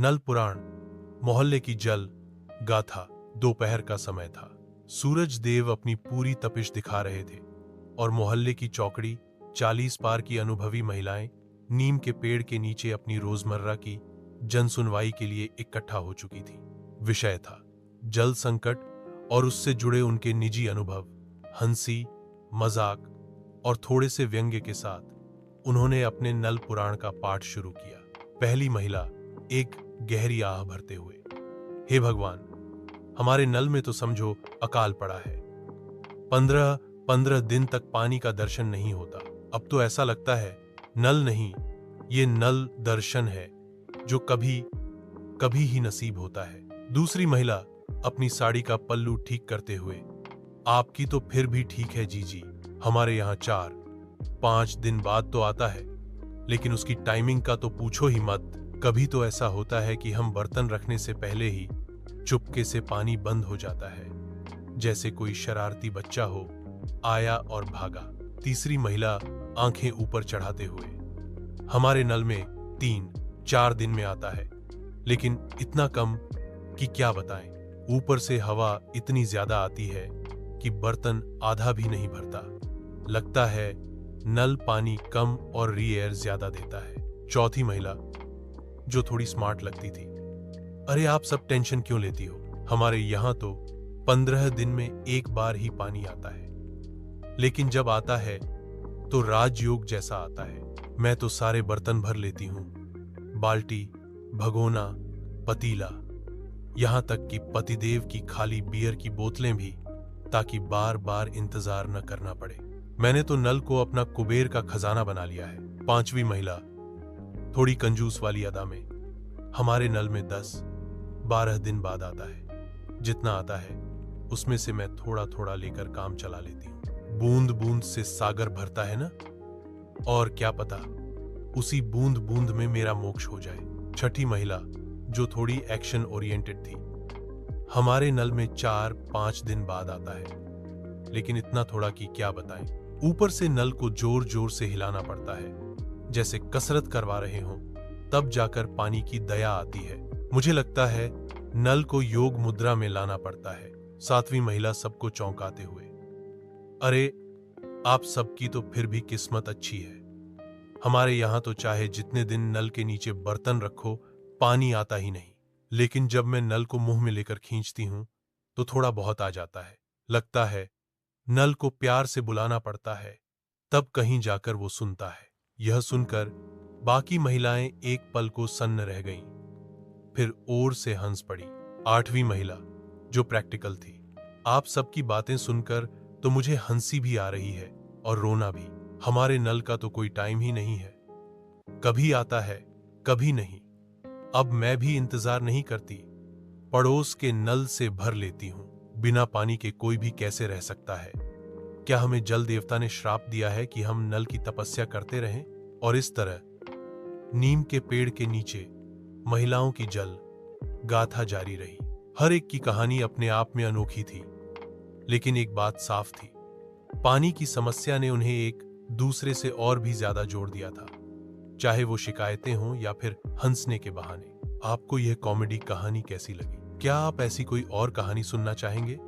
नल पुराण। मोहल्ले की जल गाथा। दोपहर का समय था। सूरज देव अपनी पूरी तपिश दिखा रहे थे और मोहल्ले की चौकड़ी 40 पार की अनुभवी महिलाएं नीम के पेड़ के नीचे अपनी रोजमर्रा की जनसुनवाई के लिए इकट्ठा हो चुकी थी। विषय था जल संकट और उससे जुड़े उनके निजी अनुभव। हंसी, मजाक और थोड़े से व्यंग्य के साथ उन्होंने अपने नल पुराण का पाठ शुरू किया। पहली महिला एक गहरी आह भरते हुए, हे भगवान, हमारे नल में तो समझो अकाल पड़ा है। 15 दिन तक पानी का दर्शन नहीं होता। अब तो ऐसा लगता है नल नहीं, ये नल दर्शन है जो कभी कभी ही नसीब होता है। दूसरी महिला अपनी साड़ी का पल्लू ठीक करते हुए, आपकी तो फिर भी ठीक है जीजी, हमारे यहाँ 4-5 दिन बाद तो आता है, लेकिन उसकी टाइमिंग का तो पूछो ही मत। कभी तो ऐसा होता है कि हम बर्तन रखने से पहले ही चुपके से पानी बंद हो जाता है, जैसे कोई शरारती बच्चा हो आया और भागा। तीसरी महिला आंखें ऊपर चढ़ाते हुए, हमारे नल में 3-4 दिन में आता है, लेकिन इतना कम कि क्या बताएं। ऊपर से हवा इतनी ज्यादा आती है कि बर्तन आधा भी नहीं भरता। लगता है नल पानी कम और री-एयर ज्यादा देता है। चौथी महिला, जो थोड़ी स्मार्ट लगती थी, अरे आप सब टेंशन क्यों लेती हो, हमारे यहाँ तो 15 दिन में एक बार ही पानी आता है, लेकिन जब आता है तो राजयोग जैसा आता है। मैं तो सारे बर्तन भर लेती हूँ, बाल्टी, भगोना, पतीला, यहाँ तक कि पतिदेव की खाली बियर की बोतलें भी, ताकि बार बार इंतजार न करना पड़े। मैंने तो नल को अपना कुबेर का खजाना बना लिया है। पांचवी महिला थोड़ी कंजूस वाली अदा में, हमारे नल में 10-12 दिन बाद आता है, जितना आता है उसमें से मैं थोड़ा थोड़ा लेकर काम चला लेती हूँ। बूंद बूंद से सागर भरता है ना, और क्या पता उसी बूंद बूंद में मेरा मोक्ष हो जाए। छठी महिला, जो थोड़ी एक्शन ओरिएंटेड थी, हमारे नल में 4-5 दिन बाद आता है, लेकिन इतना थोड़ा कि क्या बताएं। ऊपर से नल को जोर जोर से हिलाना पड़ता है, जैसे कसरत करवा रहे हों, तब जाकर पानी की दया आती है। मुझे लगता है नल को योग मुद्रा में लाना पड़ता है। सातवीं महिला सबको चौंकाते हुए, अरे आप सबकी तो फिर भी किस्मत अच्छी है, हमारे यहाँ तो चाहे जितने दिन नल के नीचे बर्तन रखो पानी आता ही नहीं, लेकिन जब मैं नल को मुंह में लेकर खींचती हूँ तो थोड़ा बहुत आ जाता है। लगता है नल को प्यार से बुलाना पड़ता है, तब कहीं जाकर वो सुनता है। यह सुनकर बाकी महिलाएं एक पल को सन्न रह गईं, फिर ओर से हंस पड़ी। आठवीं महिला, जो प्रैक्टिकल थी, आप सबकी बातें सुनकर तो मुझे हंसी भी आ रही है और रोना भी। हमारे नल का तो कोई टाइम ही नहीं है, कभी आता है कभी नहीं। अब मैं भी इंतजार नहीं करती, पड़ोस के नल से भर लेती हूँ। बिना पानी के कोई भी कैसे रह सकता है? क्या हमें जल देवता ने श्राप दिया है कि हम नल की तपस्या करते रहें? और इस तरह नीम के पेड़ के नीचे महिलाओं की जल गाथा जारी रही। हर एक की कहानी अपने आप में अनोखी थी, लेकिन एक बात साफ थी, पानी की समस्या ने उन्हें एक दूसरे से और भी ज्यादा जोड़ दिया था, चाहे वो शिकायतें हों या फिर हंसने के बहाने। आपको यह कॉमेडी कहानी कैसी लगी? क्या आप ऐसी कोई और कहानी सुनना चाहेंगे?